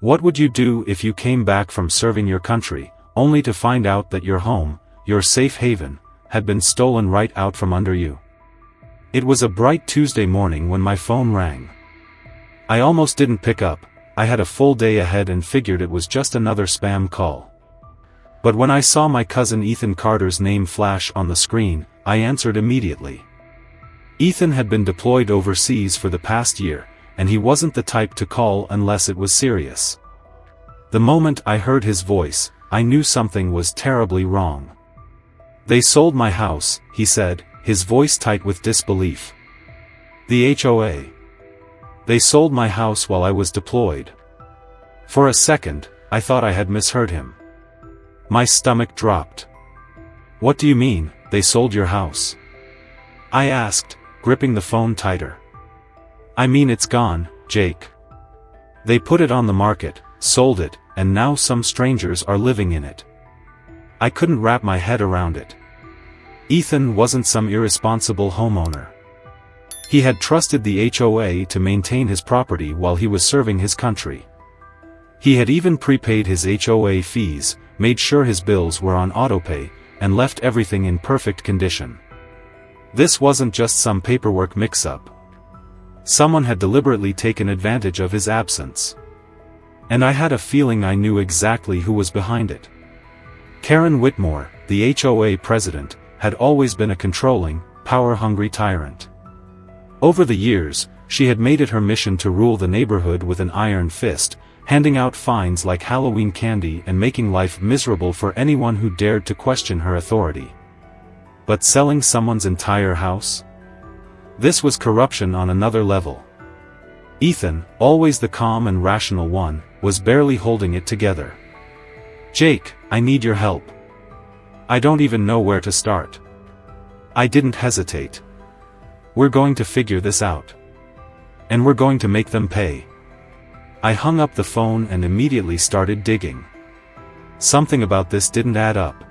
What would you do if you came back from serving your country, only to find out that your home, your safe haven, had been stolen right out from under you? It was a bright Tuesday morning when my phone rang. I almost didn't pick up. I had a full day ahead and figured it was just another spam call. But when I saw my cousin Ethan Carter's name flash on the screen, I answered immediately. Ethan had been deployed overseas for the past year, and he wasn't the type to call unless it was serious. The moment I heard his voice, I knew something was terribly wrong. "They sold my house," he said, his voice tight with disbelief. "The HOA. They sold my house while I was deployed." For a second, I thought I had misheard him. My stomach dropped. "What do you mean, they sold your house?" I asked, gripping the phone tighter. "I mean it's gone, Jake. They put it on the market, sold it, and now some strangers are living in it." I couldn't wrap my head around it. Ethan wasn't some irresponsible homeowner. He had trusted the HOA to maintain his property while he was serving his country. He had even prepaid his HOA fees, made sure his bills were on autopay, and left everything in perfect condition. This wasn't just some paperwork mix-up. Someone had deliberately taken advantage of his absence. And I had a feeling I knew exactly who was behind it. Karen Whitmore, the HOA president, had always been a controlling, power-hungry tyrant. Over the years, she had made it her mission to rule the neighborhood with an iron fist, handing out fines like Halloween candy and making life miserable for anyone who dared to question her authority. But selling someone's entire house? This was corruption on another level. Ethan, always the calm and rational one, was barely holding it together. "Jake, I need your help. I don't even know where to start." I didn't hesitate. "We're going to figure this out. And we're going to make them pay." I hung up the phone and immediately started digging. Something about this didn't add up.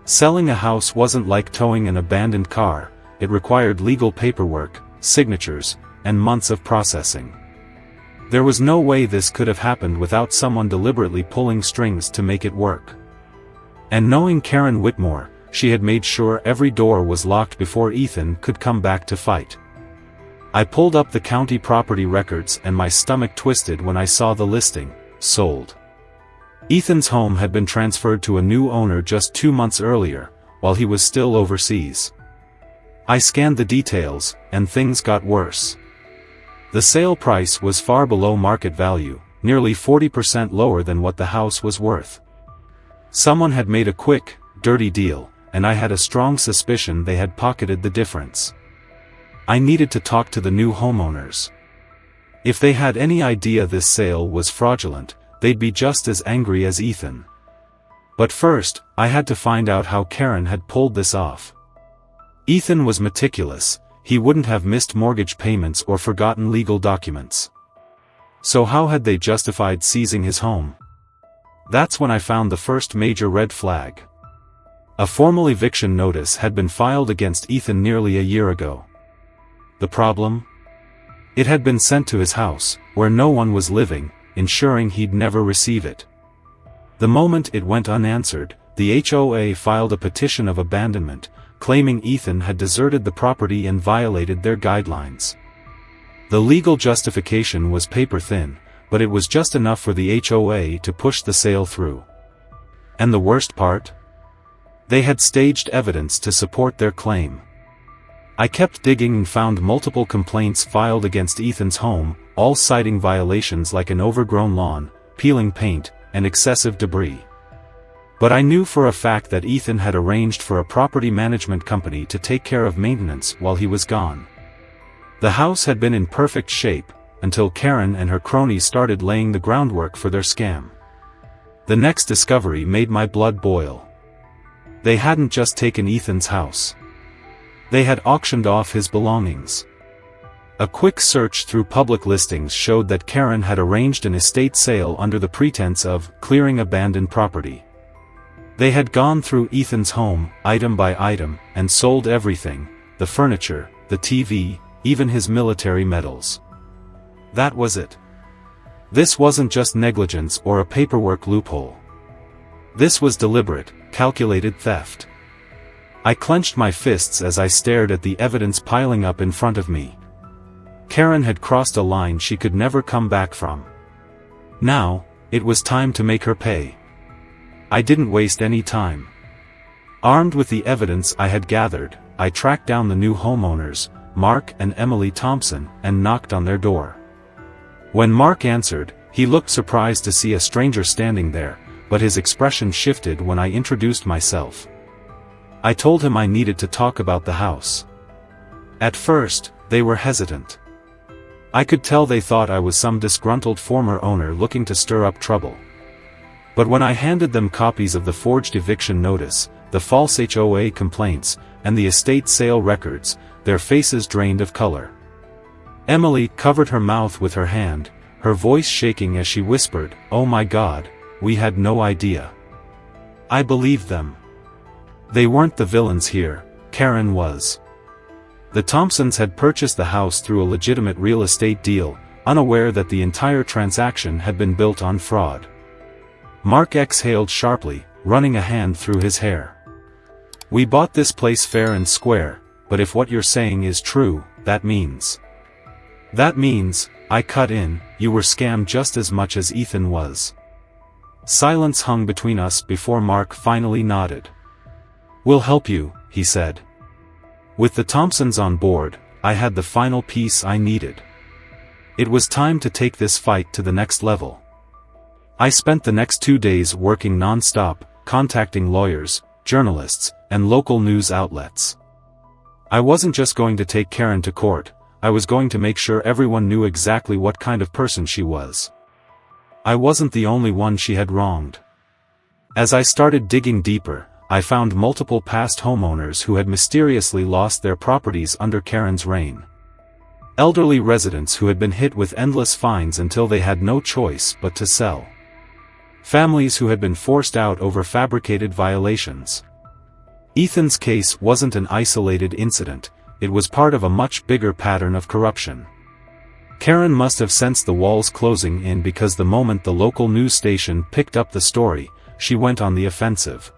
Selling a house wasn't like towing an abandoned car. It required legal paperwork, signatures, and months of processing. There was no way this could have happened without someone deliberately pulling strings to make it work. And knowing Karen Whitmore, she had made sure every door was locked before Ethan could come back to fight. I pulled up the county property records and my stomach twisted when I saw the listing, "Sold." Ethan's home had been transferred to a new owner just 2 months earlier, while he was still overseas. I scanned the details, and things got worse. The sale price was far below market value, nearly 40% lower than what the house was worth. Someone had made a quick, dirty deal, and I had a strong suspicion they had pocketed the difference. I needed to talk to the new homeowners. If they had any idea this sale was fraudulent, they'd be just as angry as Ethan. But first, I had to find out how Karen had pulled this off. Ethan was meticulous. He wouldn't have missed mortgage payments or forgotten legal documents. So how had they justified seizing his home? That's when I found the first major red flag. A formal eviction notice had been filed against Ethan nearly a year ago. The problem? It had been sent to his house, where no one was living, ensuring he'd never receive it. The moment it went unanswered, the HOA filed a petition of abandonment, claiming Ethan had deserted the property and violated their guidelines. The legal justification was paper-thin, but it was just enough for the HOA to push the sale through. And the worst part? They had staged evidence to support their claim. I kept digging and found multiple complaints filed against Ethan's home, all citing violations like an overgrown lawn, peeling paint, and excessive debris. But I knew for a fact that Ethan had arranged for a property management company to take care of maintenance while he was gone. The house had been in perfect shape, until Karen and her cronies started laying the groundwork for their scam. The next discovery made my blood boil. They hadn't just taken Ethan's house. They had auctioned off his belongings. A quick search through public listings showed that Karen had arranged an estate sale under the pretense of clearing abandoned property. They had gone through Ethan's home, item by item, and sold everything, the furniture, the TV, even his military medals. That was it. This wasn't just negligence or a paperwork loophole. This was deliberate, calculated theft. I clenched my fists as I stared at the evidence piling up in front of me. Karen had crossed a line she could never come back from. Now, it was time to make her pay. I didn't waste any time. Armed with the evidence I had gathered, I tracked down the new homeowners, Mark and Emily Thompson, and knocked on their door. When Mark answered, he looked surprised to see a stranger standing there, but his expression shifted when I introduced myself. I told him I needed to talk about the house. At first, they were hesitant. I could tell they thought I was some disgruntled former owner looking to stir up trouble. But when I handed them copies of the forged eviction notice, the false HOA complaints, and the estate sale records, their faces drained of color. Emily covered her mouth with her hand, her voice shaking as she whispered, "Oh my God, we had no idea." I believed them. They weren't the villains here, Karen was. The Thompsons had purchased the house through a legitimate real estate deal, unaware that the entire transaction had been built on fraud. Mark exhaled sharply, running a hand through his hair. "We bought this place fair and square, but if what you're saying is true, that means..." "That means," I cut in, "you were scammed just as much as Ethan was." Silence hung between us before Mark finally nodded. "We'll help you," he said. With the Thompsons on board, I had the final piece I needed. It was time to take this fight to the next level. I spent the next 2 days working non-stop, contacting lawyers, journalists, and local news outlets. I wasn't just going to take Karen to court, I was going to make sure everyone knew exactly what kind of person she was. I wasn't the only one she had wronged. As I started digging deeper, I found multiple past homeowners who had mysteriously lost their properties under Karen's reign. Elderly residents who had been hit with endless fines until they had no choice but to sell. Families who had been forced out over fabricated violations. Ethan's case wasn't an isolated incident, it was part of a much bigger pattern of corruption. Karen must have sensed the walls closing in because the moment the local news station picked up the story, she went on the offensive.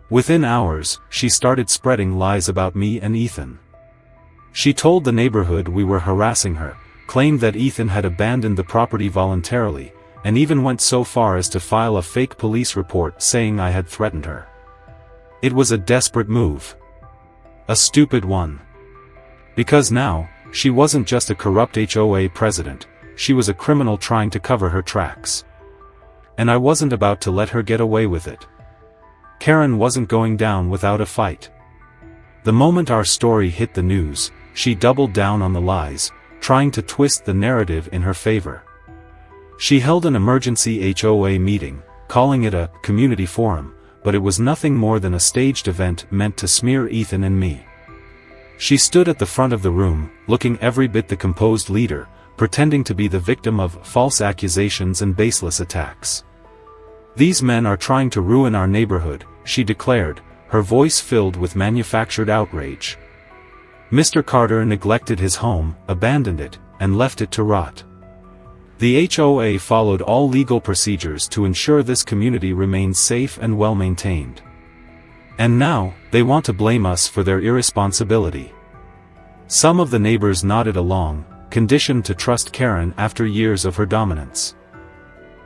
Within hours, she started spreading lies about me and Ethan. She told the neighborhood we were harassing her, claimed that Ethan had abandoned the property voluntarily, and even went so far as to file a fake police report saying I had threatened her. It was a desperate move. A stupid one. Because now, she wasn't just a corrupt HOA president, she was a criminal trying to cover her tracks. And I wasn't about to let her get away with it. Karen wasn't going down without a fight. The moment our story hit the news, she doubled down on the lies, trying to twist the narrative in her favor. She held an emergency HOA meeting, calling it a community forum, but it was nothing more than a staged event meant to smear Ethan and me. She stood at the front of the room, looking every bit the composed leader, pretending to be the victim of false accusations and baseless attacks. "These men are trying to ruin our neighborhood," she declared, her voice filled with manufactured outrage. "Mr. Carter neglected his home, abandoned it, and left it to rot. The HOA followed all legal procedures to ensure this community remains safe and well-maintained. And now, they want to blame us for their irresponsibility." Some of the neighbors nodded along, conditioned to trust Karen after years of her dominance.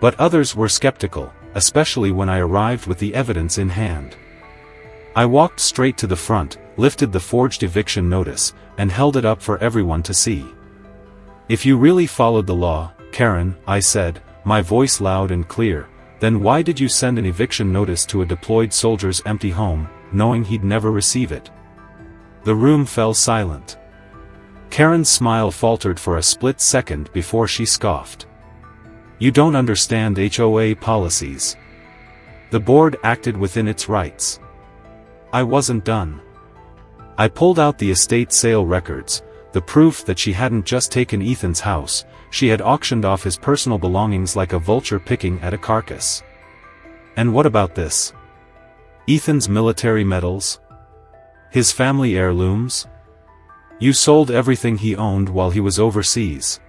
But others were skeptical, especially when I arrived with the evidence in hand. I walked straight to the front, lifted the forged eviction notice, and held it up for everyone to see. "If you really followed the law, Karen," I said, my voice loud and clear, "then why did you send an eviction notice to a deployed soldier's empty home, knowing he'd never receive it?" The room fell silent. Karen's smile faltered for a split second before she scoffed. "You don't understand HOA policies. The board acted within its rights." I wasn't done. I pulled out the estate sale records, the proof that she hadn't just taken Ethan's house, she had auctioned off his personal belongings like a vulture picking at a carcass. "And what about this? Ethan's military medals? His family heirlooms? You sold everything he owned while he was overseas.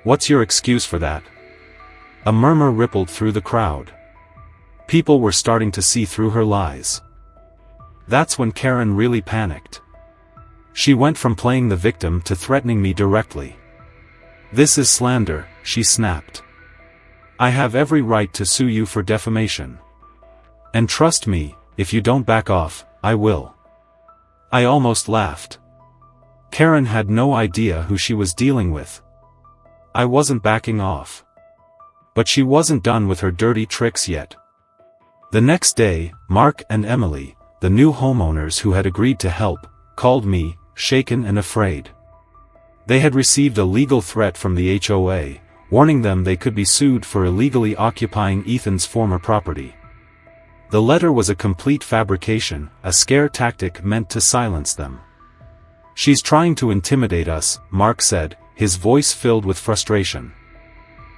What's your excuse for that?" A murmur rippled through the crowd. People were starting to see through her lies. That's when Karen really panicked. She went from playing the victim to threatening me directly. "This is slander," she snapped. "I have every right to sue you for defamation. And trust me, if you don't back off, I will." I almost laughed. Karen had no idea who she was dealing with. I wasn't backing off. But she wasn't done with her dirty tricks yet. The next day, Mark and Emily, the new homeowners who had agreed to help, called me, shaken and afraid. They had received a legal threat from the HOA, warning them they could be sued for illegally occupying Ethan's former property. The letter was a complete fabrication, a scare tactic meant to silence them. "She's trying to intimidate us," Mark said, his voice filled with frustration.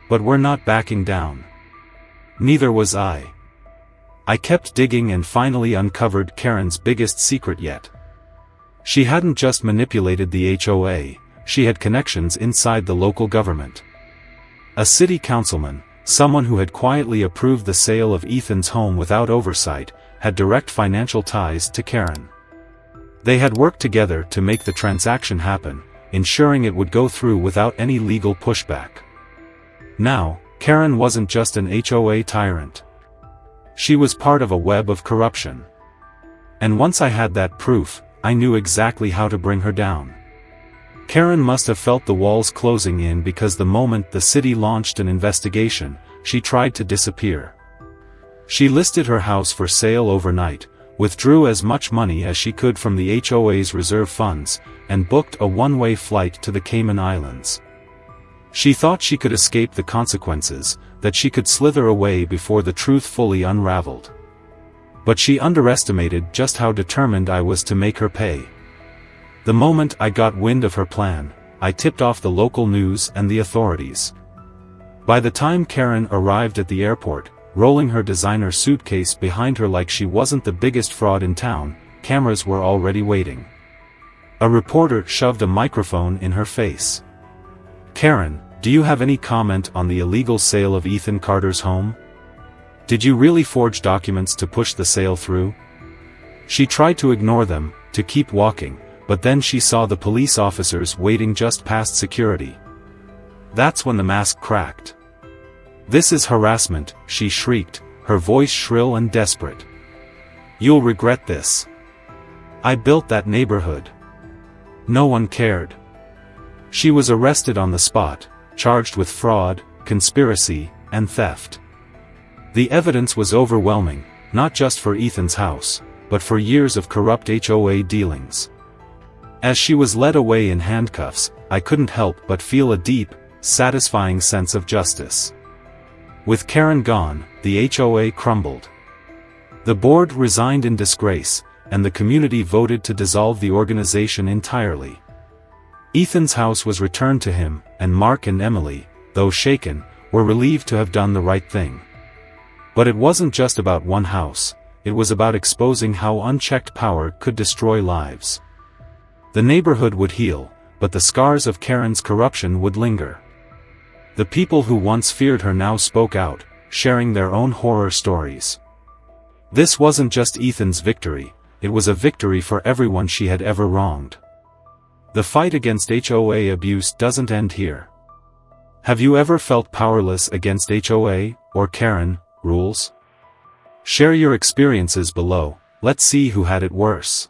"But we're not backing down." Neither was I. I kept digging and finally uncovered Karen's biggest secret yet. She hadn't just manipulated the HOA, she had connections inside the local government. A city councilman, someone who had quietly approved the sale of Ethan's home without oversight, had direct financial ties to Karen. They had worked together to make the transaction happen, ensuring it would go through without any legal pushback. Now, Karen wasn't just an HOA tyrant. She was part of a web of corruption. And once I had that proof, I knew exactly how to bring her down. Karen must have felt the walls closing in because the moment the city launched an investigation, she tried to disappear. She listed her house for sale overnight, withdrew as much money as she could from the HOA's reserve funds, and booked a one-way flight to the Cayman Islands. She thought she could escape the consequences, that she could slither away before the truth fully unraveled. But she underestimated just how determined I was to make her pay. The moment I got wind of her plan, I tipped off the local news and the authorities. By the time Karen arrived at the airport, rolling her designer suitcase behind her like she wasn't the biggest fraud in town, cameras were already waiting. A reporter shoved a microphone in her face. "Karen, do you have any comment on the illegal sale of Ethan Carter's home? Did you really forge documents to push the sale through?" She tried to ignore them, to keep walking, but then she saw the police officers waiting just past security. That's when the mask cracked. "This is harassment," she shrieked, her voice shrill and desperate. "You'll regret this. I built that neighborhood. No one cared." She was arrested on the spot, charged with fraud, conspiracy, and theft. The evidence was overwhelming, not just for Ethan's house, but for years of corrupt HOA dealings. As she was led away in handcuffs, I couldn't help but feel a deep, satisfying sense of justice. With Karen gone, the HOA crumbled. The board resigned in disgrace, and the community voted to dissolve the organization entirely. Ethan's house was returned to him, and Mark and Emily, though shaken, were relieved to have done the right thing. But it wasn't just about one house, it was about exposing how unchecked power could destroy lives. The neighborhood would heal, but the scars of Karen's corruption would linger. The people who once feared her now spoke out, sharing their own horror stories. This wasn't just Ethan's victory, it was a victory for everyone she had ever wronged. The fight against HOA abuse doesn't end here. Have you ever felt powerless against HOA, or Karen, rules? Share your experiences below, let's see who had it worse.